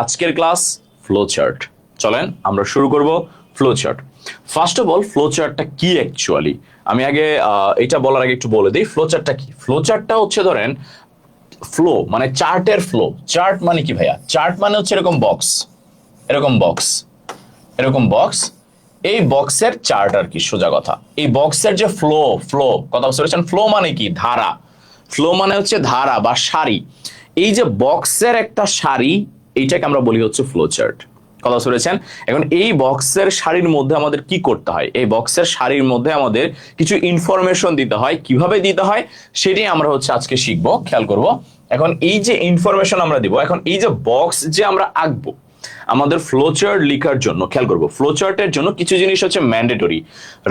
আজকের class flow chart. চলেন আমরা শুরু করব flow chart. First of all flow চার্টটা কি অ্যাকচুয়ালি, আমি আগে এটা বলার আগে একটু বলে দিই ফ্লো চার্টটা কি। ফ্লো চার্টটা হচ্ছে ধরেন ফ্লো মানে চার্টের ফ্লো। চার্ট মানে কি ভাইয়া? চার্ট মানে হচ্ছে এরকম বক্স, এরকম বক্স, এরকম বক্স, এই বক্সের চার্ট আর কি, সোজা কথা। এই বক্সের যে ফ্লো, ফ্লো কথা বুঝতে পেরেছেন? ফ্লো মানে কি? ধারা। ফ্লো মানে হচ্ছে ধারা বা সারি। এই যে বক্সের একটা সারি, এইটাকে আমরা বলি হচ্ছে ফ্লো চার্ট। কথা বুঝতে পেরেছেন? এখন এই বক্সের সারির মধ্যে আমাদের কি করতে হয়? এই বক্সের সারির মধ্যে আমাদের কিছু ইনফরমেশন দিতে হয়। কিভাবে দিতে হয় সেটাই আমরা হচ্ছে আজকে শিখবো। খেয়াল করব। এখন এই যে ইনফরমেশন আমরা দিব, এখন এই যে বক্স যে আমরা আঁকবো আমাদের ফ্লো চার্ট লেখার জন্য, খেয়াল করবো ফ্লো চার্টের জন্য কিছু জিনিস হচ্ছে ম্যান্ডেটরি,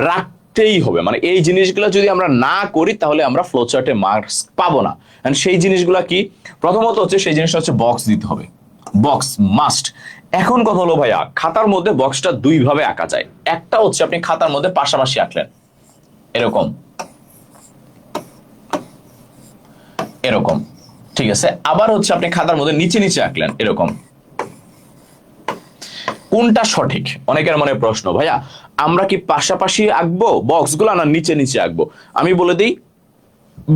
রাখতেই হবে। মানে এই জিনিসগুলো যদি আমরা না করি তাহলে আমরা ফ্লো চার্টে মার্কস পাবো না। সেই জিনিসগুলো কি? প্রথমত হচ্ছে সেই জিনিসটা হচ্ছে বক্স দিতে হবে, বক্স মাস্ট। এখন কথা হলো ভাইয়া, খাতার মধ্যে বক্সটা দুই ভাবে আঁকা যায়। একটা হচ্ছে আপনি খাতার মধ্যে পাশাপাশি আঁকলেন, এরকম এরকম, ঠিক আছে। আবার হচ্ছে আপনি খাতার মধ্যে নিচে নিচে আঁকলেন, এরকম। কোনটা সঠিক? অনেকের মনে প্রশ্ন, ভাইয়া আমরা কি পাশাপাশি আঁকবো বক্সগুলো না নিচে নিচে আঁকবো? আমি বলে দিই,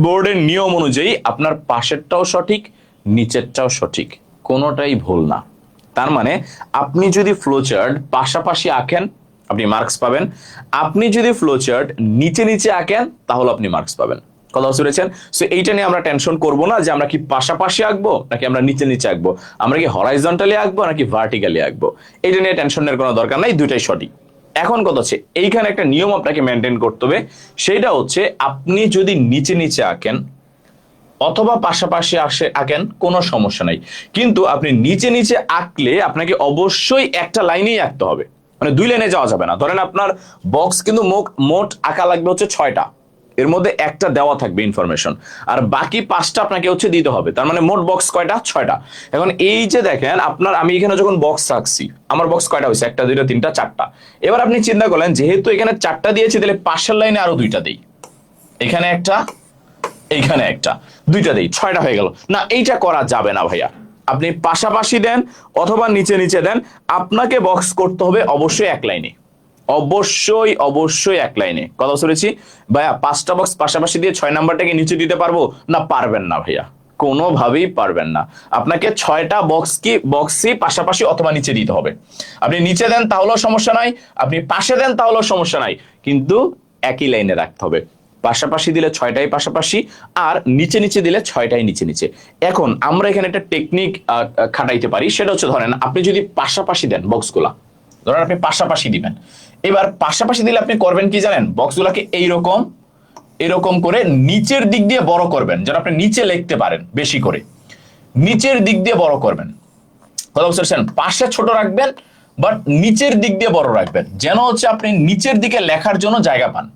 বোর্ডের নিয়ম অনুযায়ী আপনার পাশেরটাও সঠিক, নিচেরটাও সঠিক, কোনোটাই ভুল না। তার মানে আপনি যদি ফ্লো চার্ট পাশাপাশি আঁকেন আপনি মার্কস পাবেন, আপনি যদি ফ্লো চার্ট নিচে নিচে আঁকেন তাহলে আপনি মার্কস পাবেন। কথা বুঝতে পেরেছেন? সো এইটা নিয়ে আমরা টেনশন করবো না যে আমরা কি পাশাপাশি আঁকবো নাকি আমরা নিচে নিচে আঁকবো, আমরা কি হরাইজন্টালি আঁকবো নাকি ভার্টিক্যালি আঁকবো, এইটা নিয়ে টেনশনের কোনো দরকার নাই, দুইটাই সঠিক। এখন কথা হচ্ছে এইখানে একটা নিয়ম আপনাকে মেনটেন করতে হবে। সেটা হচ্ছে আপনি যদি নিচে নিচে আঁকেন অথবা পাশাপাশি আঁকেন কোনো সমস্যা নাই, কিন্তু আপনি নিচে নিচে আঁকলে আপনাকে অবশ্যই একটা লাইনেই আঁকতে হবে, মানে দুই লাইনে যাওয়া যাবে না। ধরেন আপনার বক্স কিন্তু মোট আঁকা লাগবে হচ্ছে 6টা, এর মধ্যে একটা দেওয়া থাকবে ইনফরমেশন, আর বাকি 5টা আপনাকে হচ্ছে দিতে হবে। তার মানে মোট বক্স কয়টা? 6টা। এখন এই যে দেখেন আপনার, আমি এখানে যখন বক্স রাখছি আমার বক্স কয়টা হয়েছে? 1 2 3 4টা। এবার আপনি চিন্তা করলেন যেহেতু এখানে 4টা দিয়েছি তাহলে পাশের লাইনে আরো 2টা দেই, এখানে একটা, এইখানে একটা, 2টা দেই, 6টা হয়ে গেল। না, এইটা করা যাবে না ভাইয়া। আপনি পাশাপাশি দেন অথবা নিচে নিচে দেন, আপনাকে বক্স করতে হবে অবশ্যই এক লাইনে, অবশ্যই অবশ্যই এক লাইনে। কথা শুনেছি ভাইয়া? 5টা বক্স পাশাপাশি দিয়ে 6 নাম্বারটাকে নিচে দিতে পারবো না? পারবেন না ভাইয়া, কোনোভাবেই পারবেন না। আপনাকে 6টা বক্সই পাশাপাশি অথবা নিচে দিতে হবে। আপনি নিচে দেন তাহলেও সমস্যা নাই, আপনি পাশে দেন তাহলেও সমস্যা নাই, কিন্তু একই লাইনে রাখতে হবে। পাশাপাশি দিলে 6টাই পাশাপাশি, আর নিচে নিচে দিলে 6টাই নিচে নিচে। এখন আমরা এখানে একটা টেকনিক খাটাইতে পারি, সেটা হচ্ছে ধরেন আপনি যদি পাশাপাশি দেন বক্সগুলা, ধরেন আপনি পাশাপাশি দিবেন, এবার পাশাপাশি দিলে আপনি করবেন কি জানেন? বক্সগুলোকে এইরকম এরকম করে নিচের দিক দিয়ে বড় করবেন, যেন আপনি নিচে লিখতে পারেন বেশি করে, নিচের দিক দিয়ে বড় করবেন। কথা বুঝতে পারছেন? পাশে ছোট রাখবেন বাট নিচের দিক দিয়ে বড় রাখবেন, যেন হচ্ছে আপনি নিচের দিকে লেখার জন্য জায়গা পান।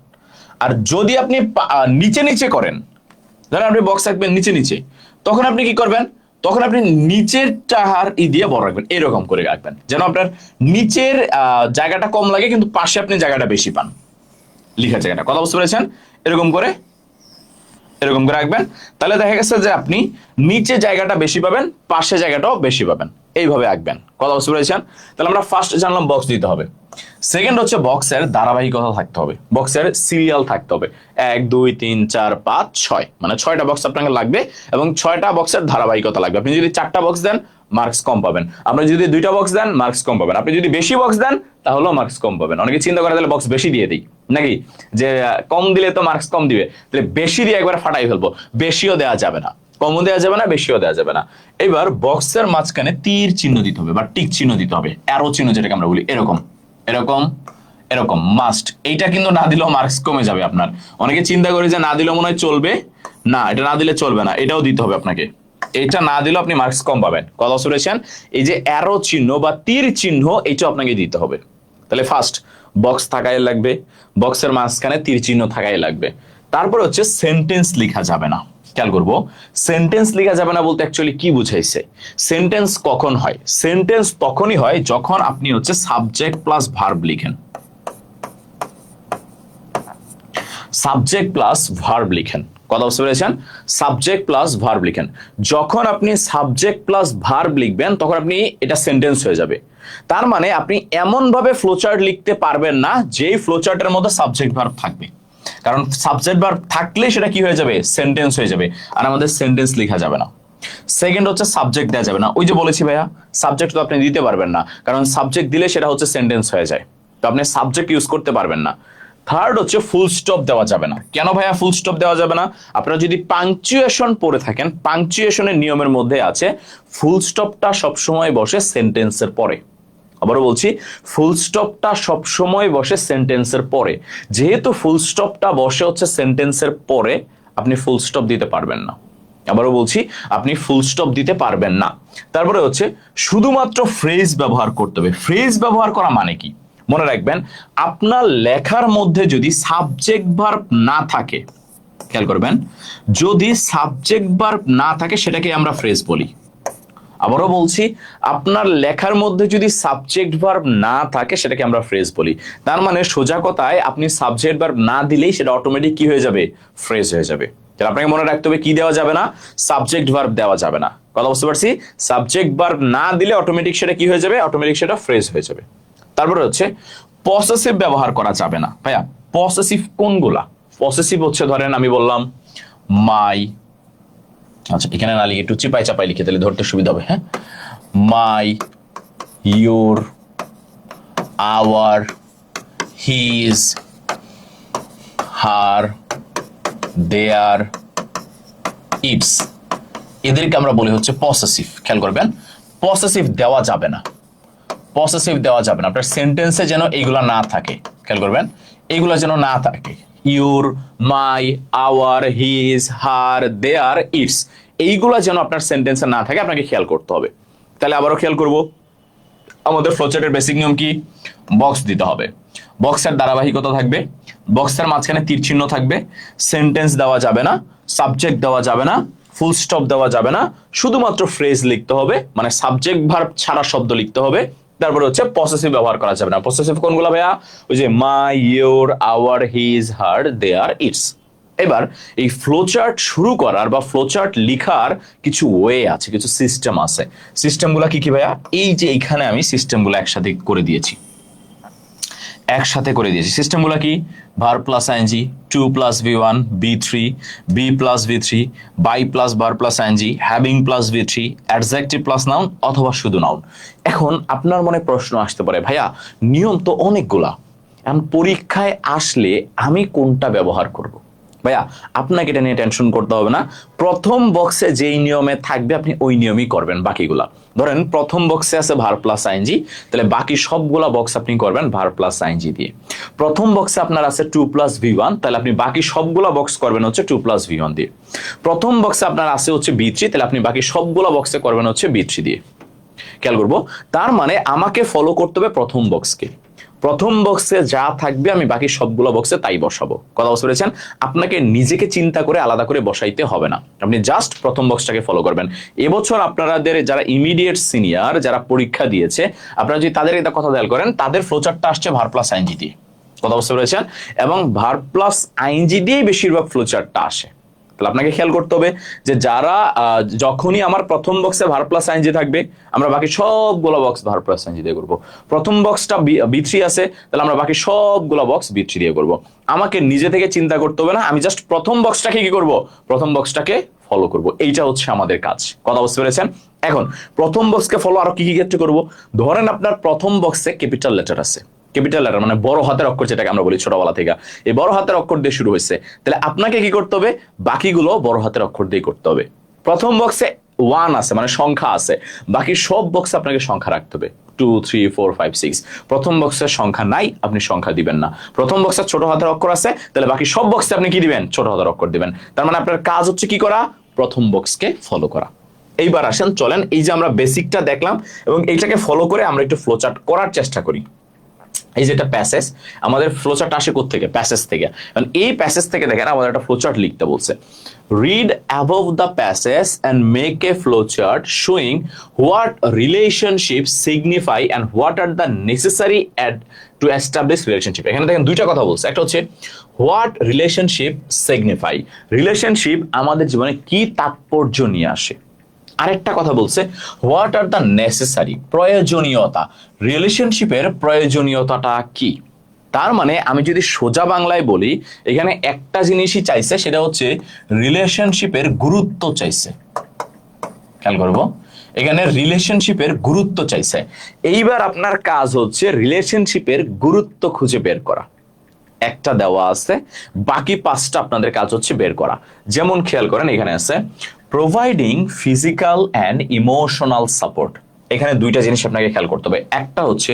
আর যদি আপনি নিচে নিচে করেন, ধরেন আপনি বক্স রাখবেন নিচে নিচে, তখন আপনি কি করবেন? তখন আপনি নিচের টাহার দিয়ে বড় রাখবেন, এরকম করে রাখবেন যেন আপনার নিচের জায়গাটা কম লাগে কিন্তু পাশে আপনি জায়গাটা বেশি পান, লিখার জায়গাটা। কথা বুঝতে পেরেছেন? এরকম করে রাখবেন, তাহলে দেখা গেছে যে আপনি নিচে জায়গাটা বেশি পাবেন, পাশে জায়গাটাও বেশি পাবেন। এইভাবে আঁকবেন। কথা বুঝতে পেরেছেন? তাহলে আমরা ফার্স্ট জানলাম বক্স দিতে হবে। সেকেন্ড হচ্ছে বক্সের ধারাবাহিকতা থাকতে হবে, বক্সের সিরিয়াল থাকতে হবে। 1 2 3 4 5 6, মানে 6টা বক্স আপনাকে লাগবে এবং 6টা বক্সের ধারাবাহিকতা লাগবে। আপনি যদি 4টা বক্স দেন মার্কস কম পাবেন, আপনি যদি 2টা বক্স দেন মার্কস কম পাবেন, আপনি যদি বেশি বক্স দেন তাহলেও মার্কস কম পাবেন। অনেকে চিন্তা করে তাহলে বক্স বেশি দিয়ে দিই নাকি, যে কম দিলে তো মার্কস কম দিবে, তাহলে বেশি দিয়ে একবার ফাটাই ফেলবো। বেশিও দেওয়া যাবে না, কমও দেওয়া যাবে না, বেশিও দেওয়া যাবে না। এবার বক্সের মাঝখানে তীর চিহ্ন দিতে হবে বা টিক চিহ্ন দিতে হবে, অ্যারো চিহ্ন যেটাকে আমরা বলি, এরকম এরকম এরকম মাস্ট। এইটা কিন্তু না দিলেও মার্কস কমে যাবে আপনার। অনেকে চিন্তা করে যে না দিলেও মনে হয় চলবে, না, এটা না দিলে চলবে না, এটাও দিতে হবে আপনাকে। এটা না দিলেও আপনি মার্কস কম পাবেন। কথা শুনেছেন? এই যে অ্যারো চিহ্ন বা তীর চিহ্ন, এইটা আপনাকে দিতে হবে। তাহলে ফার্স্ট বক্স থাকাই লাগবে, বক্সের মাঝখানে তীর চিহ্ন থাকাই লাগবে। তারপর হচ্ছে সেন্টেন্স লেখা যাবে না। খেয়াল করবো, সেন্টেন্স লেখা যাবে না বলতে অ্যাকচুয়ালি কি বুঝাইছে? সেন্টেন্স কখন হয়? সেন্টেন্স তখনই হয় যখন আপনি হচ্ছে সাবজেক্ট প্লাস ভার্ব লিখেন, সাবজেক্ট প্লাস ভার্ব লিখেন। কথা বুঝতে পেরেছেন? সাবজেক্ট প্লাস ভার্ব লিখেন। যখন আপনি সাবজেক্ট প্লাস ভার্ব লিখবেন তখন আপনি এটা সেন্টেন্স হয়ে যাবে। তার মানে আপনি এমন ভাবে ফ্লোচার্ট লিখতে পারবেন না যেই ফ্লোচার্টের মধ্যে সাবজেক্ট ভার্ব থাকবে, কারণ সাবজেক্ট ভার্ব থাকলে সেটা কি হয়ে যাবে? সেন্টেন্স হয়ে যাবে, আর আমাদের সেন্টেন্স লেখা যাবে না। সেকেন্ড হচ্ছে সাবজেক্ট দেওয়া যাবে না। ওই যে বলেছি ভাইয়া, সাবজেক্ট তো আপনি দিতে পারবেন না, কারণ সাবজেক্ট দিলে সেটা হচ্ছে সেন্টেন্স হয়ে যায়, তো আপনি সাবজেক্ট ইউজ করতে পারবেন না। থার্ড হচ্ছে ফুল স্টপ দেওয়া যাবে না। কেন ভাইয়া ফুল স্টপ দেওয়া যাবে না? আপনারা যদি পাংচুয়েশন পড়ে থাকেন, পাংচুয়েশনের নিয়মের মধ্যে আছে ফুল স্টপটা সবসময় বসে সেন্টেন্সের পরে। আবারও বলছি, ফুল স্টপটা সবসময় বসে সেন্টেন্সের পরে। যেহেতু ফুল স্টপটা বসে হচ্ছে সেন্টেন্সের পরে, আপনি ফুল স্টপ দিতে পারবেন না। আবারও বলছি, আপনি ফুল স্টপ দিতে পারবেন না। তারপরে হচ্ছে শুধুমাত্র ফ্রেজ ব্যবহার করতে হবে। ফ্রেজ ব্যবহার করা মানে কি? মনে রাখবেন, আপনার লেখার মধ্যে যদি সাবজেক্ট ভার্ব না থাকে, খেয়াল করবেন, যদি সাবজেক্ট ভার্ব না থাকে সেটাকে আমরা ফ্রেজ বলি। আবারও বলছি, আপনার লেখার মধ্যে যদি সাবজেক্ট ভার্ব না থাকে সেটাকে আমরা ফ্রেজ বলি। তার মানে সোজা কথায় আপনি সাবজেক্ট ভার্ব না দিলেই সেটা অটোমেটিক কি হয়ে যাবে? ফ্রেজ হয়ে যাবে। তাহলে আপনাকে মনে রাখতে হবে কি দেওয়া যাবে না? সাবজেক্ট ভার্ব দেওয়া যাবে না। কথা বুঝতে পারছি? সাবজেক্ট ভার্ব না দিলে অটোমেটিক সেটা কি হয়ে যাবে? অটোমেটিক সেটা ফ্রেজ হয়ে যাবে। তারপরে হচ্ছে পসেসিভ ব্যবহার করা যাবে না। ভাইয়া পসেসিভ কোনগুলা? পসেসিভ হচ্ছে ধরেন আমি বললাম মাই, আচ্ছা এখানে না লিখে একটু চিপাই চাপাই লিখে তাহলে ধরতে সুবিধা হবে। হ্যাঁ, my, your, our, his, her, their, its, এদেরকে আমরা বলি হচ্ছে পসেসিভ। খেয়াল করবেন, পসেসিভ দেওয়া যাবে না, পসেসিভ দেওয়া যাবে না। আপনার সেন্টেন্সে যেন এইগুলা না থাকে। খেয়াল করবেন, এইগুলা যেন না থাকে। Your, my, our, his, her, their, its, এইগুলা যেন আপনার সেন্টেন্সে না থাকে, আপনাকে খেয়াল করতে হবে। তাহলে আবারও খেয়াল করব, আমাদের ফ্লোচার্টের বেসিক নিয়ম কি? বক্স দিতে হবে, বক্সের ধারাবাহিকতা থাকবে, বক্সের মাঝখানে তীর চিহ্ন থাকবে, সেন্টেন্স দেওয়া যাবে না, সাবজেক্ট দেওয়া যাবে না, ফুল স্টপ দেওয়া যাবে না, শুধুমাত্র ফ্রেজ লিখতে হবে, মানে সাবজেক্ট ভার্ব ছাড়া শব্দ লিখতে হবে। তারপরে হচ্ছে পসেসিভ ব্যবহার করা যাবে না। পসেসিভ কোনগুলো ভাইয়া? ওই যে my, your, our, his, her, their, its. এবার এই ফ্লোচার্ট শুরু করার বা ফ্লোচার্ট লিখার কিছু ওয়ে আছে, কিছু সিস্টেম আছে। সিস্টেমগুলো কি কি ভাইয়া? এই যে এইখানে আমি সিস্টেমগুলো একসাথে করে দিয়েছি, সিস্টেমগুলো কি? Verb plus ING, to plus V1, B3, be plus V3, by plus verb plus ING, having plus V3, adjective plus noun অথবা শুধু নাউন। এখন আপনার মনে প্রশ্ন আসতে পারে, ভাইয়া নিয়ম তো অনেকগুলা, এখন পরীক্ষায় আসলে আমি কোনটা ব্যবহার করব? ভাইয়া আপনাকে এটা নিয়ে টেনশন করতে হবে না। প্রথম বক্সে যেই নিয়মে থাকবে আপনি ওই নিয়মই করবেন। বাকিগুলা ধরেন প্রথম বক্সে আছে ভার প্লাস আইএনজি, তাহলে বাকি সবগুলা বক্স আপনি করবেন ভার প্লাস আইএনজি দিয়ে। প্রথম বক্সে আপনার আছে টু প্লাস V1, তাহলে আপনি বাকি সবগুলা বক্স করবেন হচ্ছে টু প্লাস V1 দিয়ে। প্রথম বক্সে আপনার আছে হচ্ছে B3, তাহলে আপনি বাকি সবগুলা বক্সে করবেন হচ্ছে B3 দিয়ে। খেয়াল করবো, তার মানে আমাকে ফলো করতে হবে প্রথম বক্সকে। প্রথম বক্সে যা থাকবে আমি বাকি সবগুলো বক্সে তাই বসাবো। কথা বুঝতে পেরেছেন? আপনাকে নিজেকে চিন্তা করে আলাদা করে বসাইতে হবে না, আপনি জাস্ট প্রথম বক্সটাকে ফলো করবেন। এবছর আপনাদের যারা ইমিডিয়েট সিনিয়র, যারা পরীক্ষা দিয়েছে, আপনারা যদি তাদের একটা কথা খেয়াল করেন, তাদের ফ্লোচার্টটা আসছে ভার প্লাস আইএনজি দিয়ে। কথা বুঝতে পেরেছেন? এবং ভার প্লাস আইএনজি দিয়েই বেশিরভাগ ফ্লোচার্টটা আসে। তাহলে আপনাকে খেয়াল করতে হবে যে যারা যখনই আমার প্রথম বক্সে ভার প্লাস আইএনজি থাকবে, আমরা বাকি সবগুলো বক্স ভার প্লাস আইএনজি দিয়ে করবো। প্রথম বক্সটা B3 আছে, তাহলে আমরা বাকি সবগুলো বক্স B3 দিয়ে করবো। আমাকে নিজে থেকে চিন্তা করতে হবে না, আমি জাস্ট প্রথম বক্সটাকে কি করব? প্রথম বক্সটাকে ফলো করব। এইটা হচ্ছে আমাদের কাজ। কথা বুঝতে পেরেছেন? এখন প্রথম বক্সকে ফলো আরো কি কি ক্ষেত্রে করব? ধরেন আপনার প্রথম বক্সে ক্যাপিটাল লেটার আছে, ক্যাপিটাল লেটার মানে বড় হাতের অক্ষর, যেটাকে আমরা বলি ছোটবেলা থেকে, এই বড় হাতের অক্ষর দিয়ে শুরু হয়েছে, তাহলে আপনাকে কি করতে হবে? বাকিগুলো বড় হাতের অক্ষর দিয়ে করতে হবে। প্রথম বক্সে 1 আছে মানে সংখ্যা আছে, বাকি সব বক্সে আপনাকে সংখ্যা রাখতে হবে 2, 3, 4, 5, 6। প্রথম বক্সের সংখ্যা নাই, আপনি সংখ্যা দিবেন না। প্রথম বক্সে ছোট হাতের অক্ষর আছে, তাহলে বাকি সব বক্সে আপনি কি দিবেন? ছোট হাতের অক্ষর দিবেন। তার মানে আপনার কাজ হচ্ছে কি করা? প্রথম বক্সকে ফলো করা। এইবার আসেন, চলেন এই যে আমরা বেসিকটা দেখলাম এবং এইটাকে ফলো করে আমরা একটু ফ্লোচার্ট করার চেষ্টা করি। এই যেটা প্যাসেজ, আমাদের ফ্লোচার্ট আসে কোত্থেকে? প্যাসেজ থেকে। কারণ এই প্যাসেজ থেকে দেখেন আমাদের একটা ফ্লোচার্ট লিখতে বলছে, read above the passage and make a flowchart showing what relationship signify and what are the necessary to establish relationship. এখানে দেখেন দুইটা কথা বলছে, একটা হচ্ছে হোয়াট রিলেশনশিপ সিগনিফাই, রিলেশনশিপ আমাদের জীবনে কি তাৎপর্য নিয়ে আসে। আরেকটা কথা বলছে হোয়াট আর দ্য নেসেসারি, প্রয়োজনীয়তা, রিলেশনশিপের প্রয়োজনীয়তাটা কি। তার মানে আমি যদি সোজা বাংলায় বলি, এখানে একটা জিনিসই চাইছে, সেটা হচ্ছে রিলেশনশিপের গুরুত্ব চাইছে। খেয়াল করবো, এখানে রিলেশনশিপের গুরুত্ব চাইছে। এইবার আপনার কাজ হচ্ছে রিলেশনশিপের গুরুত্ব খুঁজে বের করা। একটা দেওয়া আছে, বাকি 5টা আপনাদের কাজ হচ্ছে বের করা। যেমন খেয়াল করেন এখানে আছে providing physical and emotional support. এখানে দুইটা জিনিস আপনাকে খেয়াল করতে হবে। একটা হচ্ছে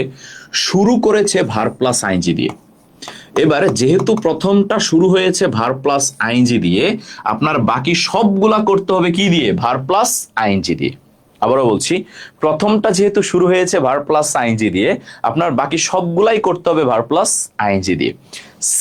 শুরু করেছে ভার প্লাস আইএনজি দিয়ে। এবার যেহেতু প্রথমটা শুরু হয়েছে ভার প্লাস আইএনজি দিয়ে, আপনার বাকি সবগুলা করতে হবে কি দিয়ে? ভার প্লাস আইএনজি দিয়ে। আবারও বলছি, প্রথমটা যেহেতু শুরু হয়েছে ভার প্লাস আইএনজি দিয়ে, আপনার বাকি সবগুলাই করতে হবে ভার প্লাস আইএনজি দিয়ে।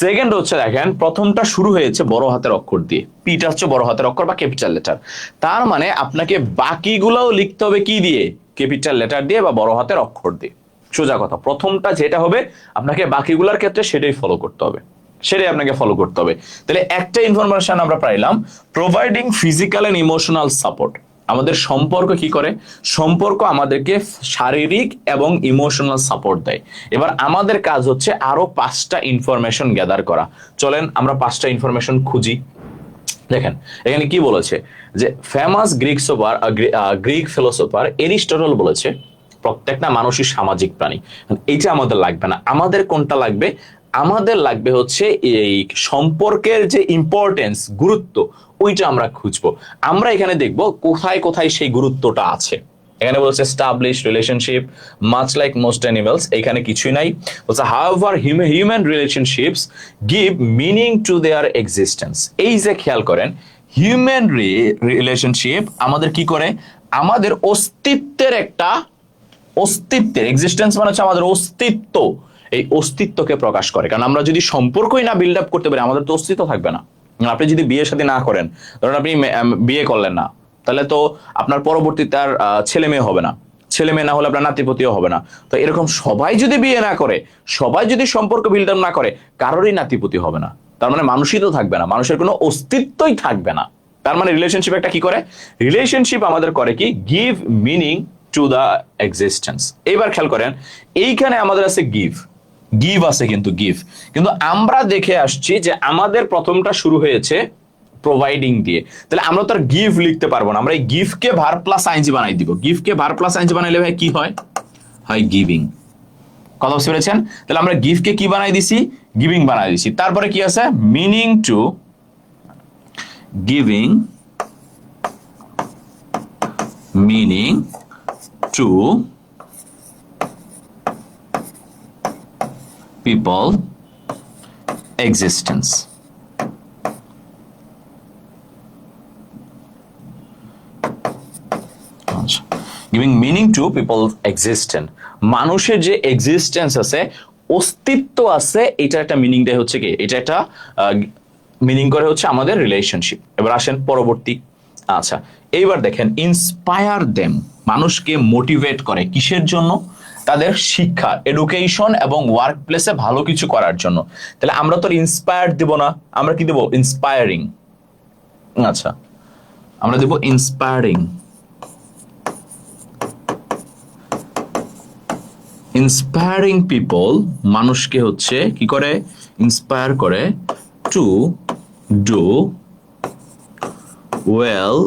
সেকেন্ড হচ্ছে দেখেন, প্রথমটা শুরু হয়েছে বড় হাতের অক্ষর দিয়ে, পিটা হচ্ছে বড় হাতের অক্ষর বা ক্যাপিটাল লেটার। তার মানে আপনাকে বাকিগুলাও লিখতে হবে কি দিয়ে? ক্যাপিটাল লেটার দিয়ে বা বড় হাতের অক্ষর দিয়ে। সোজা কথা, প্রথমটা যেটা হবে আপনাকে বাকিগুলোর ক্ষেত্রে সেটাই ফলো করতে হবে, সেটাই আপনাকে ফলো করতে হবে। তাহলে একটা ইনফরমেশন আমরা পাইলাম, providing physical and emotional support. আমাদের সম্পর্ক কি করে? সম্পর্ক আমাদেরকে শারীরিক এবং ইমোশনাল সাপোর্ট দেয়। এবার আমাদের কাজ হচ্ছে আরো 5টা ইনফরমেশন গ্যাদার করা। চলেন আমরা 5টা ইনফরমেশন খুঁজি। দেখেন এখানে কি বলেছে, যে ফেমাস গ্রিক ফিলোসোফার এরিস্টটল বলেছে প্রত্যেকটা মানুষই সামাজিক প্রাণী। এইটা আমাদের লাগবে না। আমাদের কোনটা লাগবে? আমাদের লাগবে হচ্ছে এই সম্পর্কের যে ইম্পর্টেন্স, গুরুত্ব, ওইটা আমরা খুঁজবো। আমরা এখানে দেখব কোথায় কোথায় সেই গুরুত্বটা আছে। এখানে বলছে establish relationship much like most animals, এখানে কিছুই নাই। বলছে however human relationships give meaning to their existence. এই যে খেয়াল করেন, হিউম্যান রিলেশনশিপ আমাদের কি করে? আমাদের অস্তিত্বের একটা, অস্তিত্বের এক্সিস্টেন্স মানে হচ্ছে আমাদের অস্তিত্ব, এই অস্তিত্বকে প্রকাশ করে। কারণ আমরা যদি সম্পর্কই না বিল্ড আপ করতে পারি, আমাদের তো অস্তিত্ব থাকবে না। আপনি যদি বিয়ে শাদী না করেন, ধরুন আপনি বিয়ে করলেন না, তাহলে তো আপনার পরবর্তীতে আর ছেলে মেয়ে হবে না, ছেলে মেয়ে না হলে আপনার নাতিপতিও হবে না। তো এরকম সবাই যদি বিয়ে না করে, সবাই যদি সম্পর্ক বিল্ড আপ না করে, কারোরই নাতিপতি হবে না। তার মানে মানুষই তো থাকবে না, মানুষের কোনো অস্তিত্বই থাকবে না। তার মানে রিলেশনশিপ একটা কি করে? রিলেশনশিপ আমাদের করে কি? Give meaning to the existence. এইবার খেয়াল করেন, এইখানে আমাদের আছে গিভ, গিভ আছে কিন্তু গিভ, কিন্তু আমরা দেখে আসছি যে আমাদের প্রথমটা শুরু হয়েছে প্রোভাইডিং দিয়ে। তাহলে আমরা তো আর গিভ লিখতে পারবো না, আমরা এই গিভকে ভার প্লাস আইএনজি বানাই দিব। গিভকে ভার প্লাস আইএনজি বানাইলে ভাই কি হয়? হয় গিভিং। কথা বুঝতে পেরেছেন? তাহলে আমরা গিভকে কি বানাই দিছি? গিভিং বানাই দিছি। তারপরে কি আছে? Meaning to, giving meaning to people existence। giving meaning to people existence, মানুষের যে এক্সিস্টেন্স আছে, অস্তিত্ব আছে, এটা একটা মিনিং দেয় হচ্ছে কি? এটা একটা মিনিং করে হচ্ছে আমাদের রিলেশনশিপ। এবার আসেন পরবর্তী। আচ্ছা, এইবার দেখেন ইন্সপায়ার দেম, মানুষকে মোটিভেট করে কিসের জন্য? তাদের শিক্ষা, এডুকেশন এবং ওয়ার্ক প্লেসে ভালো কিছু করার জন্য। তাহলে আমরা তো ইন্সপায়ার দিব না, আমরা কি দেব? ইন্সপায়ারিং। আচ্ছা, আমরা দেব ইন্সপায়ারিং। ইন্সপায়ারিং পিপল মানুষকে হচ্ছে কি করে? ইন্সপায়ার করে to do well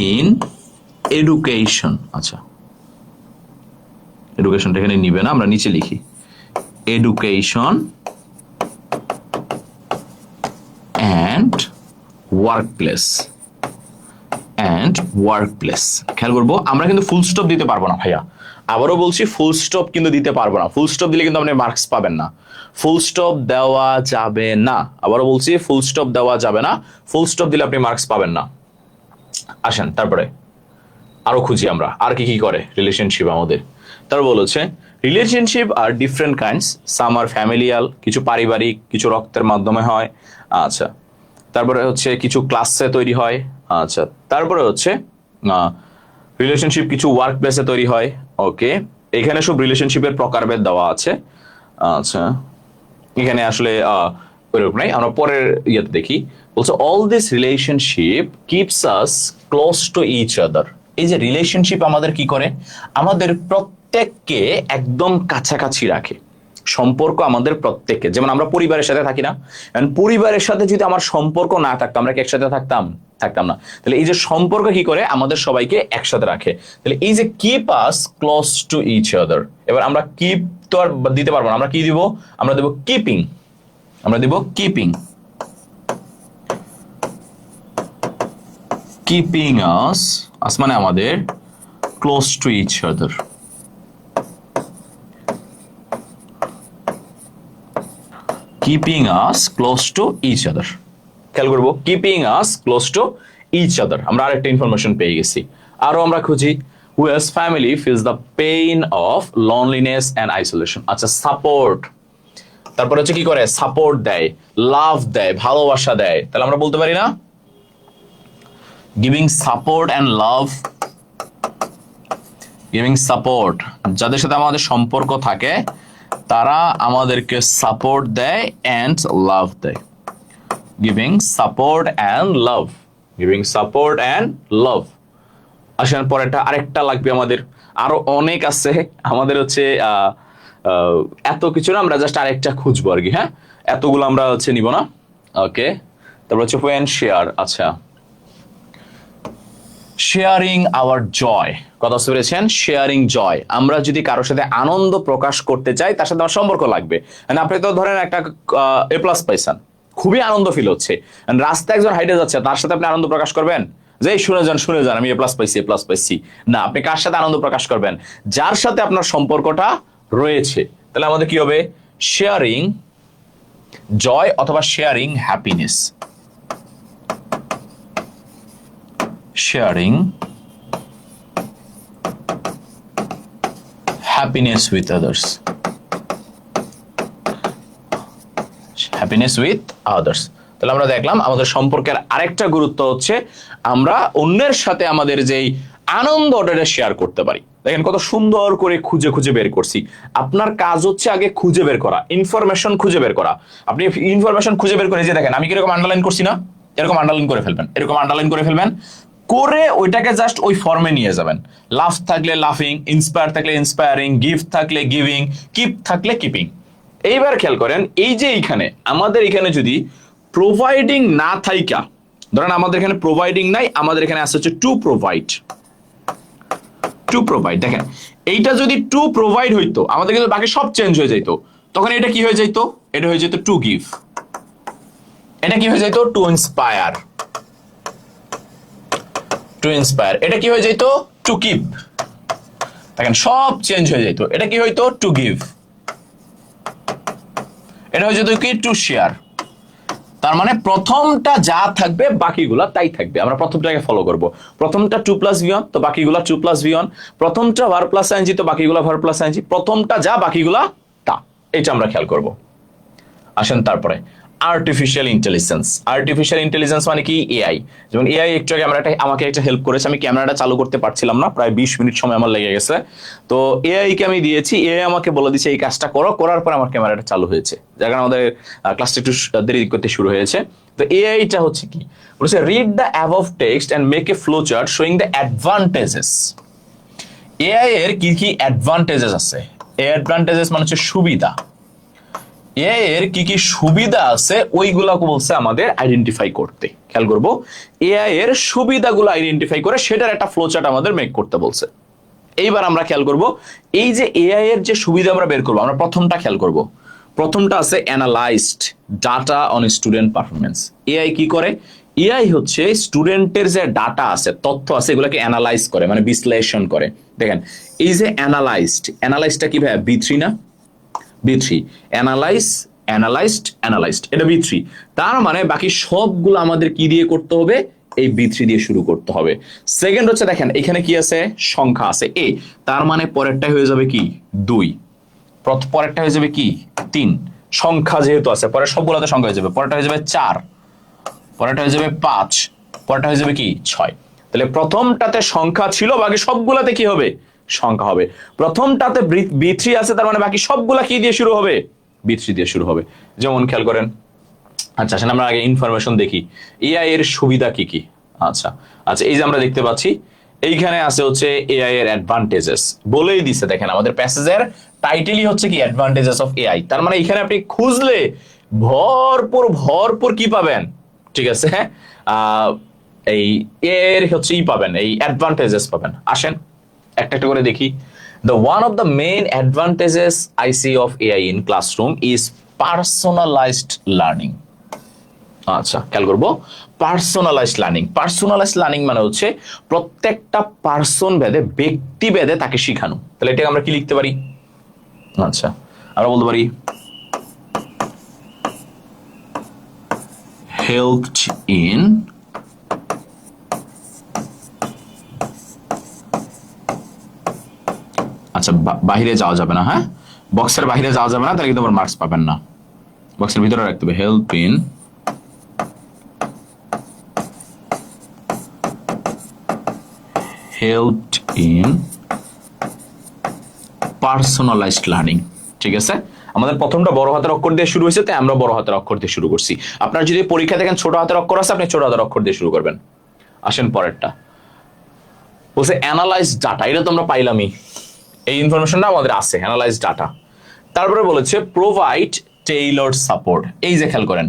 in education. আচ্ছা, এডুকেশনটা এখানে নিবে না, আমরা নিচে লিখি education and workplace, and workplace. খেয়াল করবো, আমরা কিন্তু ফুল স্টপ দিতে পারবো না ভাইয়া। আবারও বলছি, ফুল স্টপ কিন্তু দিতে পারবো না। ফুল স্টপ দিলে কিন্তু আপনি মার্কস পাবেন না। ফুল স্টপ দেওয়া যাবে না। আবারও বলছি, ফুল স্টপ দেওয়া যাবে না। ফুল স্টপ দিলে আপনি মার্কস পাবেন না। আসেন তারপরে। আরো খুঁজি আমরা আর কি কি করে রিলেশনশিপ আমাদের। তার বলেছে রিলেশনশিপ আর ডিফারেন্ট কাইন্ডস, সাম আর ফ্যামিলিয়াল, কিছু পারিবারিক, কিছু রক্তের মাধ্যমে হয়। আচ্ছা, তারপরে হচ্ছে কিছু ক্লাসে তৈরি হয়। আচ্ছা, তারপরে হচ্ছে রিলেশনশিপ কিছু ওয়ার্ক প্লেসে তৈরি হয়। ওকে, এখানে সব রিলেশনশিপের প্রকারভেদ দেওয়া আছে। আচ্ছা, এখানে আসলে ওইরকম নাই, আমরা পরের ইয়েতে দেখি। বলছে all this relationship keeps us close to each other. এই যে রিলেশনশিপ আমাদের কি করে, আমাদের প্রত্যেককে একদম কাছাকাছি রাখে। সম্পর্ক আমাদের প্রত্যেককে, যেমন আমরা পরিবারের সাথে থাকি না, পরিবারের সাথে যদি আমার সম্পর্ক না থাকতো আমরা কি একসাথে থাকতাম? থাকতাম না। তাহলে এই যে সম্পর্ক কি করে আমাদের সবাইকে একসাথে রাখে। তাহলে এই যে keep us close to each other, এবার আমরা কিপ তো আর দিতে পারবো না, আমরা কি দিব? আমরা দেব কিপিং। আমরা দেব কিপিং, কিপিং আস, আস মানে আমাদের, close to each other. Keeping us close to each other, খেয়াল করবো keeping us close to each other. আমরা আরেকটা ইনফরমেশন পেয়ে গেছি। আরো আমরা খুঁজি whose family feels the pain of loneliness and isolation. আচ্ছা, সাপোর্ট, তারপরে হচ্ছে কি করে, সাপোর্ট দেয়, লাভ দেয়, ভালোবাসা দেয়। তাহলে আমরা বলতে পারি না giving support and love, giving support, যাদের সাথে আমাদের সম্পর্ক থাকে তারা আমাদেরকে সাপোর্ট দেয় অ্যান্ড লাভ দেয়। Giving support and love, giving support and love. আসেন পরেরটা, আরেকটা লাগবে আমাদের, আরো অনেক আছে আমাদের হচ্ছে এত কিছু না, আমরা জাস্ট আরেকটা খুঁজবো আর কি। হ্যাঁ, এতগুলো আমরা হচ্ছে নিব না। ওকে, তারপর হচ্ছে when share। আচ্ছা, শেয়ারিং আওয়ার জয়, কথা বলেছেন শেয়ারিং জয়। আমরা যদি কারোর সাথে আনন্দ প্রকাশ করতে চাই তার সাথে আমার সম্পর্ক লাগবে। আপনি তো ধরেন একটা এ প্লাস পাইছেন, খুবই আনন্দ ফিল হচ্ছে, রাস্তায় একজন হাইটে যাচ্ছে, তার সাথে আপনি আনন্দ প্রকাশ করবেন যে শুনে যান আমি এ প্লাস পাইছি, এ প্লাস পাইছি? না, আপনি কার সাথে আনন্দ প্রকাশ করবেন? যার সাথে আপনার সম্পর্কটা রয়েছে। তাহলে আমাদের কি হবে? শেয়ারিং জয় অথবা sharing happiness, sharing happiness with others, happiness with others. তাহলে আমরা দেখলাম আমাদের সম্পর্কের আরেকটা গুরুত্ব হচ্ছে আমরা অন্যের সাথে আমাদের যেই আনন্দটা শেয়ার করতে পারি। দেখেন কত সুন্দর করে খুঁজে খুঁজে বের করছি। আপনার কাজ হচ্ছে আগে খুঁজে বের করা, ইনফরমেশন খুঁজে বের করা। আপনি ইনফরমেশন খুঁজে বের করে যে দেখেন আমি কিরকম আন্ডারলাইন করছি না, এরকম আন্ডারলাইন করে ফেলবেন, এরকম আন্ডারলাইন করে ফেলবেন, করে ওইটাকে জাস্ট ওই ফর্মে নিয়ে যাবেন। লাভ থাকলে লাফিং, ইন্সপায়ার থাকলে ইন্সপায়ারিং, গিফট থাকলে গিভিং, কিপ থাকলে কিপিং। এইবার খেয়াল করেন এই যে এইখানে আমাদের এখানে যদি প্রোভাইডিং না থাইকা, ধরেন আমাদের এখানে প্রোভাইডিং নাই, আমাদের এখানে আসছে হচ্ছে টু প্রোভাইড। টু প্রোভাইড, দেখেন এইটা যদি টু প্রোভাইড হইতো আমাদের কিন্তু বাকি সব চেঞ্জ হয়ে যাইতো। তখন এটা কি হয়ে যাইতো? এটা হয়ে যেত টু গিভ। এটা কি হয়ে যাইতো? To inspire, to inspire. এটা কি হয়ে যেত? To keep. দেখেন সব চেঞ্জ হয়ে যেত। এটা কি হইতো? To give. এটা হয়ে যেত কি? To share. তার মানে প্রথমটা যা থাকবে বাকিগুলা তাই থাকবে। আমরা প্রথমটাকে ফলো করব। প্রথমটা টু প্লাস ভি1 তো বাকিগুলা টু প্লাস ভি1, প্রথমটা ভার প্লাস আইএনজি তো বাকিগুলা ভার প্লাস আইএনজি, প্রথমটা যা বাকিগুলা তা। এটা আমরা খেয়াল করব। আসেন তারপরে আর্টিফিশিয়াল ইন্টেলিজেন্স। আর্টিফিশিয়াল ইন্টেলিজেন্স মানে কি? এআই। যেমন এআই একটু আগে আমাকে একটা হেল্প করেছে, আমি ক্যামেরাটা চালু করতে পারছিলাম না, প্রায় 20 মিনিট সময় আমার লেগে গেছে। তো এআই কে আমি দিয়েছি, এআই আমাকে বলে দিয়েছে এই কাজটা করো, করার পর আমার ক্যামেরাটা চালু হয়েছে, যার কারণে আমাদের ক্লাসটা একটু দেরি করতে শুরু হয়েছে। তো এআইটা হচ্ছে কি বলছে, read the above text and make a flow chart showing the advantages. AI এর কি কি অ্যাডভান্টেজেস আছে? এই অ্যাডভান্টেজেস মানে হচ্ছে সুবিধা। এআই এর কি কি সুবিধা আছে ওইগুলাকে বলছে আমাদের আইডেন্টিফাই করতে। খেয়াল করব, এআই এর সুবিধাগুলো আইডেন্টিফাই করে সেটার একটা ফ্লো চার্ট আমাদের মেক করতে বলছে। এইবার আমরা খেয়াল করব এই যে এআই এর যে সুবিধা আমরা বের করব, আমরা প্রথমটা খেয়াল করব। প্রথমটা আছে analysed data on student performance. AI কি করে? এআই হচ্ছে স্টুডেন্টের যে ডাটা আছে, তথ্য আছে, এগুলোকে অ্যানালাইজ করে, মানে বিশ্লেষণ করে। দেখেন এই যে অ্যানালাইজটা কি ভাই? বি3 না? বি3। অ্যানালাইজড, এটা বি3। তার মানে বাকি সবগুলো আমাদের কি দিয়ে করতে হবে? এই B3 দিয়ে শুরু করতে হবে। সেকেন্ড হচ্ছে দেখেন এখানে কি আছে, সংখ্যা আছে A, তার মানে পরেরটাই হয়ে যাবে কি 2, পরেরটা হয়ে যাবে কি 3, সংখ্যা যেহেতু আছে পরের সবগুলোতে সংখ্যা হয়ে যাবে, পরেরটা হয়ে যাবে 4, পরেরটা হয়ে যাবে 5, পরেরটা হয়ে যাবে কি 6। তাহলে প্রথমটাতে সংখ্যা ছিল, বাকি সবগুলাতে কি হবে, সংখ্যা হবে। প্রথমটাতে B3 আছে, তার মানে বাকি সবগুলা কি দিয়ে শুরু হবে, B3 দিয়ে শুরু হবে। যেমন খেয়াল করেন, আচ্ছা আসলে আমরা আগে ইনফরমেশন দেখি এআই এর সুবিধা কি কি। আচ্ছা আচ্ছা, এই যে আমরা দেখতে পাচ্ছি এইখানে আছে হচ্ছে এআই এর অ্যাডভান্টেজেস, বলেই দিছে দেখেন আমাদের প্যাসেজের টাইটেলই হচ্ছে কি অ্যাডভান্টেজেস অফ এআই। তার মানে এখানে আপনি খুঁজলে ভরপুর ভরপুর কি পাবেন, ঠিক আছে, এই এর হচ্ছে ই পাবেন, এই অ্যাডভান্টেজেস পাবেন। আসেন একটা একটা করে দেখি। The one of the main advantages I see of AI in classroom is personalized learning. আচ্ছা খেয়াল করবো, পার্সোনালাইজড লার্নিং। পার্সোনালাইজড লার্নিং মানে হচ্ছে প্রত্যেকটা পার্সন ভেদে, ব্যক্তি ভেদে তাকে শিখানো। তাহলে এটাকে আমরা কি লিখতে পারি, আচ্ছা আমরা বলতে পারি helped in আচ্ছা বাহিরে যাওয়া যাবে না, হ্যাঁ বক্সের বাহিরে যাওয়া যাবে না, তাহলে কিন্তু আবার মার্কস পাবেন না, বক্সের ভিতরে রাখতে হবে। Help in helped in personalized learning, ঠিক আছে। আমাদের প্রথমটা বড় হাতের অক্ষর দিয়ে শুরু হয়েছে, তাই আমরা বড় হাতের অক্ষর দিয়ে শুরু করছি। আপনার যদি পরীক্ষা দেখেন ছোট হাতের অক্ষর আছে, আপনি ছোট হাতের অক্ষর দিয়ে শুরু করবেন। আসেন পরেরটা, বলছে অ্যানালাইজ ডাটা, এটা তো আমরা পাইলামই, এই ইনফরমেশনটা আমাদের আছে, অ্যানালাইজ ডাটা। তারপরে বলেছে প্রোভাইড টেইলরড সাপোর্ট, এই যে খেয়াল করেন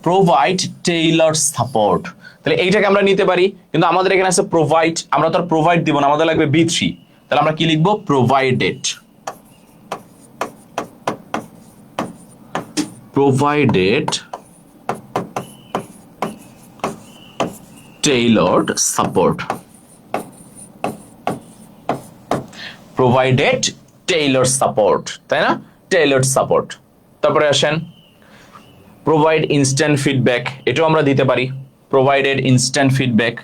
প্রোভাইড টেইলরড সাপোর্ট, তাহলে এইটাকে আমরা নিতে পারি, কিন্তু আমাদের এখানে আছে প্রোভাইড, আমরা তো আর প্রোভাইড দিব না, আমাদের লাগবে B3, তাহলে আমরা কি লিখবো, provided, provided tailored support, provided tailored support, তাই না, tailored support। তারপরে আসেন provide instant feedback, এটাও আমরা দিতে পারি, provided instant feedback,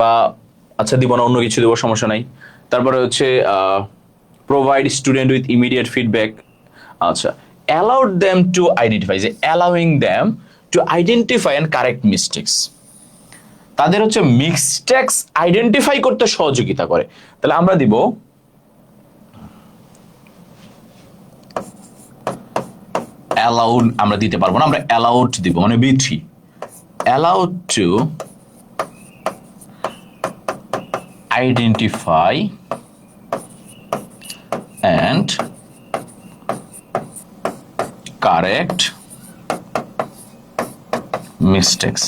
বা আচ্ছা দিব না, অন্য কিছু দেবো, সমস্যা নাই। তারপরে হচ্ছে provide student with immediate feedback, আচ্ছা allowed them to identify, যে allowing them to identify and correct mistakes, তাদের হচ্ছে মিস্টেক্স আইডেন্টিফাই করতে সহযোগিতা করে। তাহলে আমরা দিব allowed, আমরা দিতে পারবো না, আমরা allowed দিব, মানে B3, allowed to identify and correct mistakes,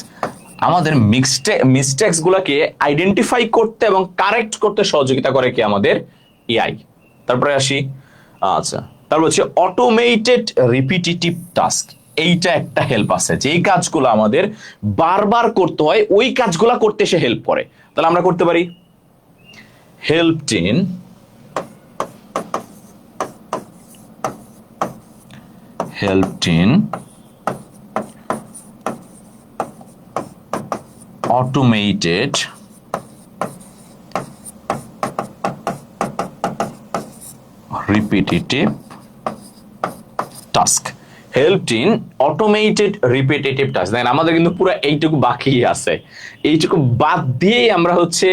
আমাদের মিস্টেক্স গুলাকে আইডেন্টিফাই করতে এবং কারেক্ট করতে সহযোগিতা করে কি আমাদের এআই। তারপরে আসি, আচ্ছা তারপর হচ্ছে অটোমেটেড রিপিটিটিভ টাস্ক, এইটা একটা হেল্প আছে, যেই কাজগুলো আমাদের বারবার করতে হয় ওই কাজগুলো করতে সে হেল্প করে। তাহলে আমরা করতে পারি helped in automated repetitive task, helped in automated repetitive task। দেখেন আমাদের কিন্তু পুরো এইটুকু বাকি আছে, এইটুকু বাদ দিয়েই আমরা হচ্ছে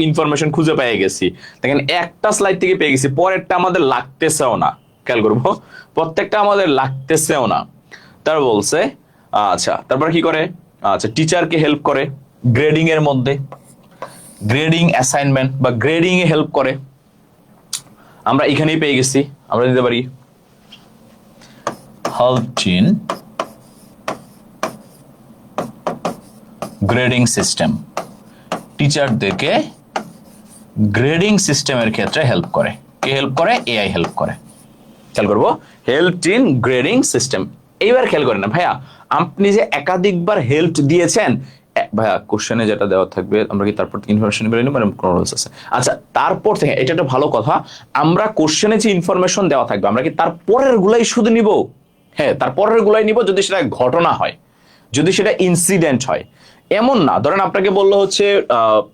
ইনফরমেশন খুঁজে পেয়ে গেছি। দেখেন একটা স্লাইড থেকে পেয়ে গেছি, পরেরটা আমাদের লাগতেছেও না, খেয়াল করবো প্রত্যেকটা আমাদের লাগতেছেও না। তার বলছে আচ্ছা তারপর কি করে, আচ্ছা টিচারকে হেল্প করে গ্রেডিং এর মধ্যে, গ্রেডিং অ্যাসাইনমেন্ট বা গ্রেডিং এ হেল্প করে, আমরা এখানেই পেয়ে গেছি। আমরা দিতে পারি helped in গ্রেডিং সিস্টেম, টিচারদেরকে গ্রেডিং সিস্টেমের ক্ষেত্রে হেল্প করে, কে হেল্প করে, এআই হেল্প করে। খেয়াল করবো হেল্পড ইন গ্রেডিং সিস্টেম। এইবার খেয়াল করেন না ভাইয়া, আপনি যে একাধিকবার হেল্প দিয়েছেন, ভাইয়া কোশ্চেনে যেটা দেওয়া থাকবে আমরা কি তারপর ইনফরমেশন বের নিব, কোনো রুলস আছে। আচ্ছা তারপর থেকে এটা একটা ভালো কথা, আমরা কোশ্চেনে যে ইনফরমেশন দেওয়া থাকবে আমরা কি তারপরের গুলাই শুধু নিব, হ্যাঁ তারপরের গুলাই নিব যদি সেটা ঘটনা হয়। যদি সেটা ইনসিডেন্ট হয়, এমন না ধরেন আপনাকে বললো হচ্ছে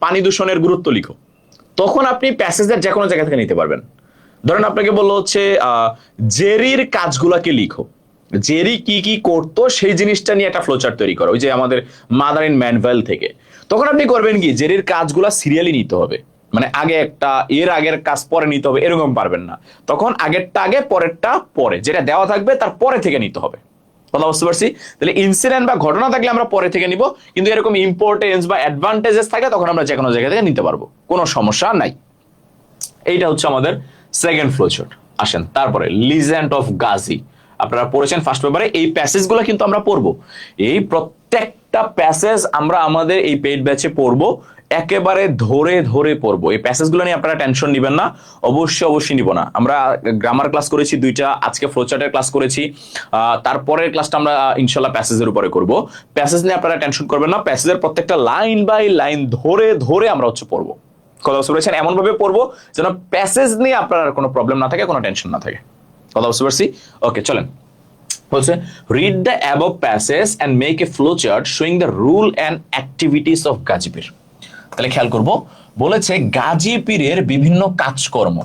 পানি দূষণের গুরুত্ব লিখো, তখন আপনি প্যাসেজের যে কোনো জায়গা থেকে নিতে পারবেন। ধরেন আপনাকে বললো হচ্ছে জেরির কাজগুলাকে লিখো, জেরি কি কি করতো সেই জিনিসটা নিয়ে একটা ফ্লোচার্ট তৈরি করো, ওই যে আমাদের মাদার ইন ম্যানুয়াল থেকে। তখন আপনি করবেন কি, জেরির কাজগুলা সিরিয়ালি নিতে হবে, মানে আগে একটা এর আগের কাজ পরে নিতে হবে এরকম পারবেন না। তখন আগেরটা আগে পরেরটা পরে, যেটা দেওয়া থাকবে তার পরে থেকে নিতে হবে। কথা বুঝতে পারছি? তাহলে ইনসিডেন্ট বা ঘটনা থাকলে আমরা পরে থেকে নিব, কিন্তু এরকম ইম্পর্টেন্স বা অ্যাডভান্টেজেস থাকে তখন আমরা যে কোনো জায়গা থেকে নিতে পারবো, কোনো সমস্যা নাই। এইটা হচ্ছে আমাদের সেকেন্ড ফ্লোচার্ট। আসেন তারপরে লিজেন্ড অফ গাজী, আপনারা পড়েছেন ফার্স্ট পেপারে, এই প্যাসেজগুলো কিন্তু আমরা পড়বো, এই প্রত্যেকটা প্যাসেজ আমরা আমাদের এই পেইড ব্যাচে পড়বো, একেবারে ধরে ধরে পড়বো। এই প্যাসেজগুলো নিয়ে আপনারা টেনশন নিবেন না, অবশ্যই নিব না। আমরা গ্রামার ক্লাস করেছি দুইটা, আজকে ফ্লোচার্টের ক্লাস করেছি, তারপরের ক্লাসটা আমরা ইনশাল্লাহ প্যাসেজের উপরে করব। প্যাসেজ নিয়ে আপনারা টেনশন করবেন না, প্যাসেজের প্রত্যেকটা লাইন বাই লাইন ধরে ধরে আমরা হচ্ছে পড়বো। কথা বুঝতে পেরেছেন? এমন ভাবে পড়বো যেন প্যাসেজ নিয়ে আপনার কোনো প্রবলেম না থাকে, কোনো টেনশন না থাকে। কথা বুঝতে পারছি? ওকে চলেন, বলছে read the above passage and make a flow chart showing the role and activities of Gazi Pir. তাহলে খেয়াল করব, বলেছে গাজী পীরের বিভিন্ন কাজকর্ম,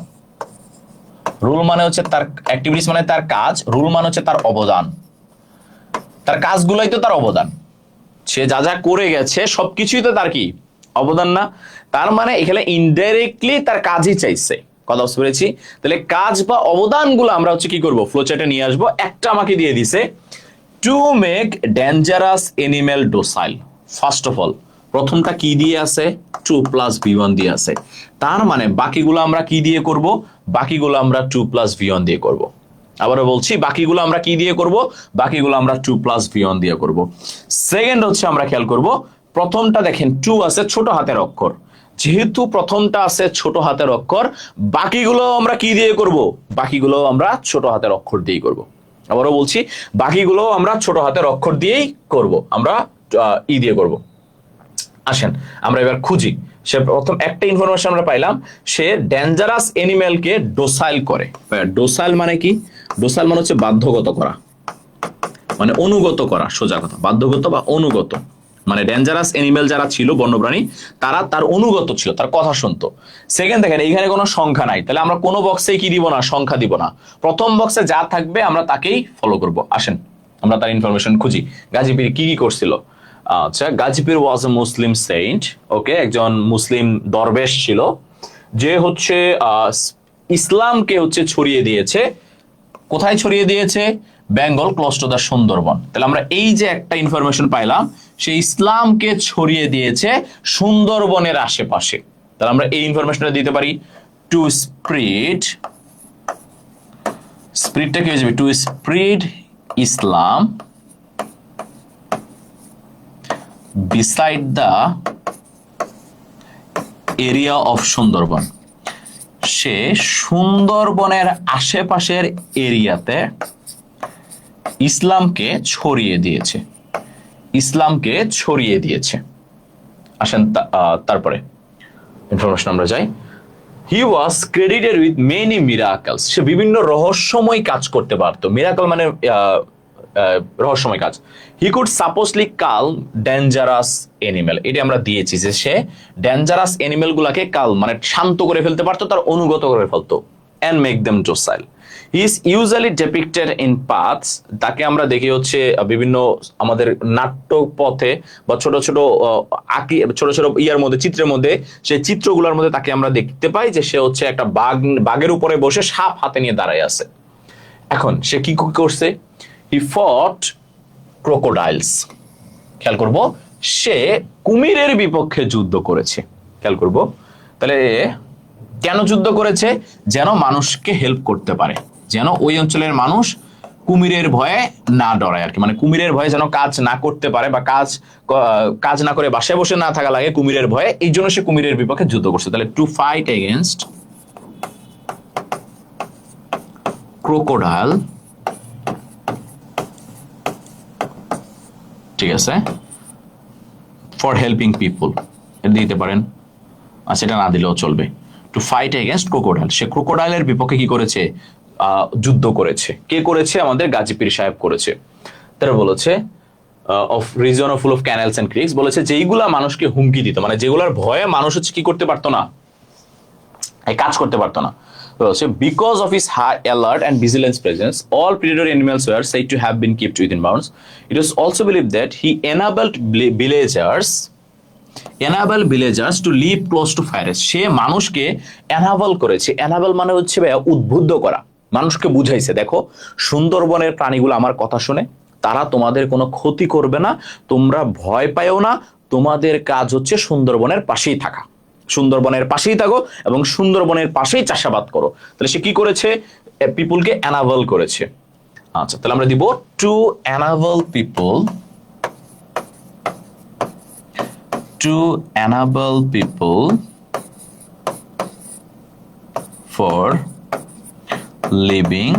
রুল মানে হচ্ছে তার অ্যাক্টিভিটিস মানে তার কাজ, রুল মানে হচ্ছে তার অবদান, তার কাজগুলোই তো তার অবদান, সে যা যা করে গেছে সবকিছুই তো তার কি অবদান না? তার মানে এখানে ইনডাইরেক্টলি তার কাজই চাইছে। কথা বুঝতে পেরেছি? তাহলে কাজ বা অবদানগুলো আমরা হচ্ছে কি করব, ফ্লোচার্টে নিয়ে আসবো। একটা আমাকে দিয়ে দিছে, to make dangerous animal docile. First of all প্রথমটা কি দিয়ে আছে, 2+v1 দিয়ে আছে, তার মানে বাকিগুলো আমরা কি দিয়ে করব, বাকিগুলো আমরা 2+v1 দিয়ে করব। আবারও বলছি, বাকিগুলো আমরা কি দিয়ে করব, বাকিগুলো আমরা 2+v1 দিয়ে করব। সেকেন্ড হচ্ছে আমরা খেয়াল করব, প্রথমটা দেখেন 2 আছে ছোট হাতের অক্ষর, যেহেতু প্রথমটা আছে ছোট হাতের অক্ষর, বাকিগুলো আমরা কি দিয়ে করব, বাকিগুলো আমরা ছোট হাতের অক্ষর দিয়েই করব। আবারও বলছি, বাকিগুলো আমরা ছোট হাতের অক্ষর দিয়েই করব, আমরা দিয়ে করব। আসেন আমরা এবার খুঁজি, সে প্রথম একটা ইনফরমেশন আমরা পাইলাম, সে ডেঞ্জারাস এনিম্যালকে ডোসাইল করে। ডোসাইল মানে কি? ডোসাইল মানে হচ্ছে বাধ্যগত করা, মানে অনুগত করা, সোজা কথা, বাধ্যগত বা অনুগত, মানে ডেঞ্জারাস এনিম্যাল যারা ছিল বন্যপ্রাণী, তারা তার অনুগত ছিল, তার কথা শুনতো। সেকেন্ড দেখেন, এইখানে কোনো সংখ্যা নাই, তাহলে আমরা কোনো বক্সে কি দিব না, সংখ্যা দিব না। প্রথম বক্সে যা থাকবে আমরা তাকেই ফলো করব। আসেন আমরা তার ইনফরমেশন খুঁজি। গাজী পীর কি কি করছিল? আচ্ছা, গাজী পীর ওয়াজ এ মুসলিম সেইন্ট। ওকে, একজন মুসলিম দরবেশ ছিল, যে হচ্ছে ইসলামকে হচ্ছে ছড়িয়ে দিয়েছে। কোথায় ছড়িয়ে দিয়েছে? Bengal close to the Sundarban. তাহলে আমরা এই যে একটা ইনফরমেশন পাইলাম, সে ইসলামকে ছড়িয়ে দিয়েছে সুন্দরবনের আশেপাশে। তাহলে আমরা এই ইনফরমেশনটা দিতে পারি, টু স্প্রিড, স্প্রিডটা কি হয়ে যাবে, to spread Islam beside the area of Sundarban. সে সুন্দরবনের আশেপাশের এরিয়াতে ইসলামকে ছড়িয়ে দিয়েছে, ইসলামকে ছড়িয়ে দিয়েছে। আসেন তারপরে ইনফরমেশন আমরা যাই। হি ওয়াজ ক্রেডিটেড উইথ মেনি মিরাকলস। সে বিভিন্ন রহস্যময় কাজ করতে পারতো। মিরাকল মানে রহস্যময় কাজ। He could supposedly calm dangerous animal, এটা আমরা দিয়েছি যে সে ডেঞ্জারাস এনিম্যাল গুলাকে কাল মানে শান্ত করে ফেলতে পারতো, তার অনুগত করে ফেলতো। And make them docile. He is usually depicted in paths, তাকে আমরা দেখি হচ্ছে বিভিন্ন আমাদের নাট্য পথে বা ছোট ছোট ছোট ছোট ইয়ার মধ্যে, চিত্রের মধ্যে, সেই চিত্রগুলোর মধ্যে তাকে আমরা দেখতে পাই যে সে হচ্ছে একটা বাঘের উপরে বসে সাপ হাতে নিয়ে দাঁড়ায় আছে। এখন সে কি করছে? হি ফট ক্রোকোডাইলস। খেয়াল করব, সে কুমিরের বিপক্ষে যুদ্ধ করেছে। খেয়াল করব, তাহলে কেন যুদ্ধ করেছে? যেন মানুষকে হেল্প করতে পারে, যেন ওই অঞ্চলের মানুষ কুমিরের ভয়ে না ডরায় আর কি, মানে কুমিরের ভয়ে যেন কাজ না করতে পারে বা কাজ না করে বাসায় বসে না থাকা লাগে কুমিরের ভয়ে, এই জন্য সে কুমিরের বিপক্ষে যুদ্ধ করছে। তাহলে টু ফাইট এগেইনস্ট ক্রোকোডাইল, ঠিক আছে, ফর হেল্পিং পিপল এটা দিতে পারেন, আর সেটা না দিলেও চলবে। টু ফাইট এগেইনস্ট ক্রোকোডাইল, সে ক্রোকোডাইলের বিপক্ষে কি করেছে? যুদ্ধ করেছে। কে করেছে? আমাদের গাজী পীর সাহেব করেছে। তারা বলেছে of region full of canals and creeks, বলেছে যেইগুলা মানুষকে হুমকি দিত, মানে যেগুলার ভয়ে মানুষ হচ্ছে কি করতে পারতো না, এই কাজ করতে পারতো না। So, because of his high alert and vigilance presence, all predatory animals were said to have been kept within bounds. It was also believed that he enabled villagers to live close to forests. সে মানুষকে enable করেছে, enable মানে হচ্ছে ভাইয়া উদ্বুদ্ধ করা, মানুষকে বুঝাইছে দেখো সুন্দরবনের প্রাণীগুলো আমার কথা শুনে তারা তোমাদের কোনো ক্ষতি করবে না, তোমরা ভয় পাইও না, তোমাদের কাজ হচ্ছে সুন্দরবনের পাশেই থাকা, সুন্দরবনের পাশেই থাকো এবং সুন্দরবনের পাশেই চাষাবাদ করো। তাহলে সে কি করেছে, পিপুলকে এনাবল করেছে। আচ্ছা, তাহলে আমরা দিব to enable people, to enable people for living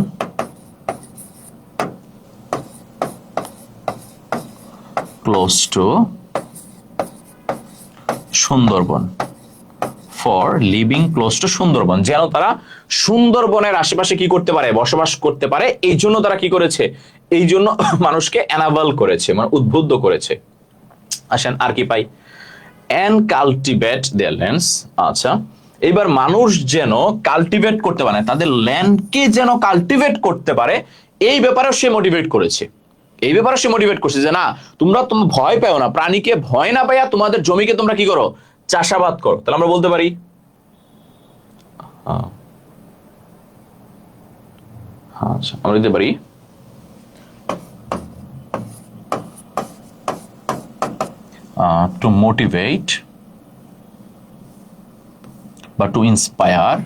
close to Sundarban, for living close to Sundarban, যেন তারা সুন্দরবনের আশেপাশে কি করতে পারে, বসবাস করতে পারে। এই জন্য তারা কি করেছে, এই জন্য মানুষকে এনাবল করেছে, মানে উদ্বুদ্ধ করেছে। আসেন আর কি পাই, and cultivate their lands। আচ্ছা, এবার মানুষ যেন কাল্টিভেট করতে পারে, তাদের ল্যান্ডকে যেন কাল্টিভেট করতে পারে, এই ব্যাপারেও সে মোটিভেট করেছে, এই ব্যাপারে সে মোটিভেট করছে যে না তোমরা ভয় পাও না, প্রাণীকে ভয় না পাইয়া তোমাদের জমিকে তোমরা কি করো, চাষাবাদ করো। তাহলে আমরা বলতে পারি আচ্ছা, আমরা দিতে পারি to motivate but to inspire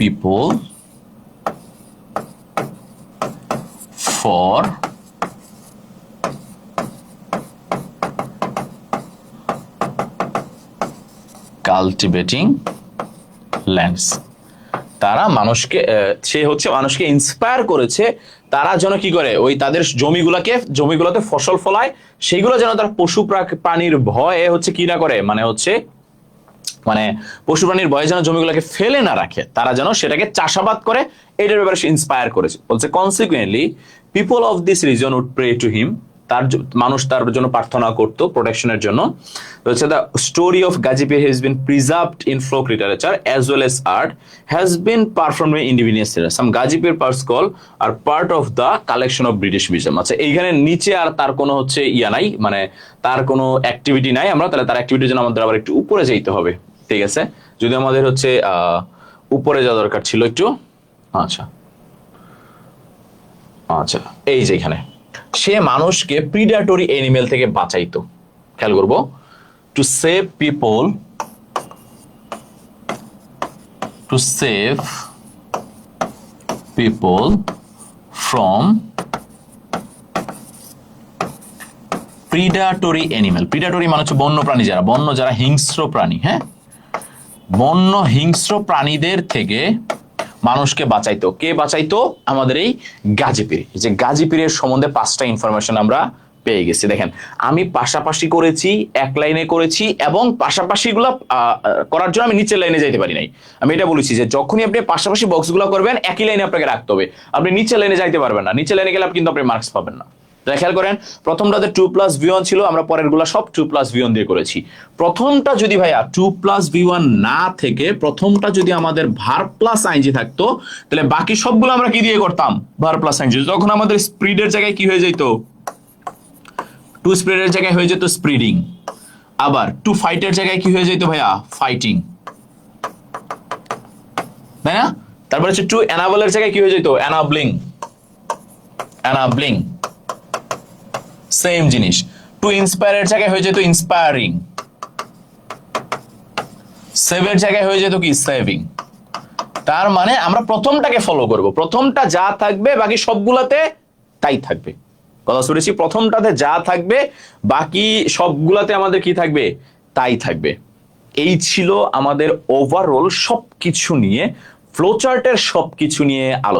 people for cultivating lands। তারা মানুষকে, সে হচ্ছে মানুষকে ইন্সপায়ার করেছে তারা যেন কি করে, ওই তাদের জমিগুলোতে ফসল ফলায়, সেইগুলো যেন তার পশু প্রাণীর ভয়ে হচ্ছে কি না করে, মানে হচ্ছে মানে পশু প্রাণীর ভয়ে যেন জমিগুলোকে ফেলে না রাখে, তারা যেন সেটাকে চাষাবাদ করে, এটার ব্যাপারে সে ইন্সপায়ার করেছে। বলছে consequently people of this region would pray to him, তার মানুষ তার জন্য প্রার্থনা করতো প্রোটেকশনের জন্য। হচ্ছে the story of Gazipur has been preserved in folk literature as well as art, has been performed by indigenous leaders. Some Gazipur pat scroll are part of the collection of British Museum. আচ্ছা, এইখানে নিচে আর তার কোনো হচ্ছে ইয়া নাই, মানে তার কোনো অ্যাক্টিভিটি নাই, আমরা তাহলে তার অ্যাক্টিভিটির জন্য আমাদের আবার একটু উপরে যাইতে হবে, ঠিক আছে, যদি আমাদের হচ্ছে উপরে যাওয়া দরকার ছিল একটু। আচ্ছা আচ্ছা, এই যে এখানে সে মানুষকে প্রিডেটরি অ্যানিমেল থেকে বাঁচাইতো, খেয়াল করবো, to save people, from predatory animal. Predatory মানে হচ্ছে বন্য প্রাণী, যারা হিংস্র প্রাণী, হ্যাঁ, বন্য হিংস্র প্রাণীদের থেকে মানুষকে বাঁচাইতো। কে বাঁচাইতো? আমাদের এই গাজীপুর। এই যে গাজীপুরের সম্বন্ধে 5টা ইনফরমেশন আমরা পেয়ে গেছি। দেখেন, আমি পাশাপাশি করেছি, এক লাইনে করেছি, এবং পাশাপাশি গুলা করার জন্য আমি নিচের লাইনে যাইতে পারি নাই। আমি এটা বলেছি যে যখনই আপনি পাশাপাশি বক্সগুলো করবেন একই লাইনে আপনাকে রাখতে হবে, আপনি নিচের লাইনে যাইতে পারবেন না, নিচের লাইনে গেলে কিন্তু আপনি মার্কস পাবেন না। খেয়াল করেন, প্রথমটাতে 2+V1 ছিল, আমরা পরের গুলা সব 2+V1 দিয়ে করেছি। প্রথমটা যদি ভাইয়া 2+V1 না থেকে প্রথমটা যদি আমাদের ভার্ব প্লাস আইএনজি থাকতো, তাহলে বাকি সবগুলো আমরা কি দিয়ে করতাম? Verb plus ING. তখন আমাদের স্প্রিডের জায়গায় কি হয়ে যেত? টু স্প্রেডের জায়গায় হয়ে যেত স্প্রিডিং। আবার টু ফাইটের জায়গায় কি হয়ে যেত ভাইয়া? ফাইটিং, তাই না? তারপর হচ্ছে টু এনাবলের জায়গায় কি হয়ে যেত? এনাবলিং, এনাবলিং, সেম জিনিস। টু ইন্সপায়ারের জায়গায় হয়ে যেত ইন্সপায়ারিং, সেভের জায়গায় হয়ে যেত কি? সেভিং। তার মানে আমরা প্রথমটাকে ফলো করব, প্রথমটা যা থাকবে বাকি সবগুলাতে তাই থাকবে। কথা শুনেছি, প্রথমটাতে যা থাকবে বাকি সবগুলাতে আমাদের কি থাকবে? তাই থাকবে। এই ছিল আমাদের ওভারঅল সবকিছু নিয়ে, ফ্লোচার্টের সবকিছু নিয়ে আলোচনা।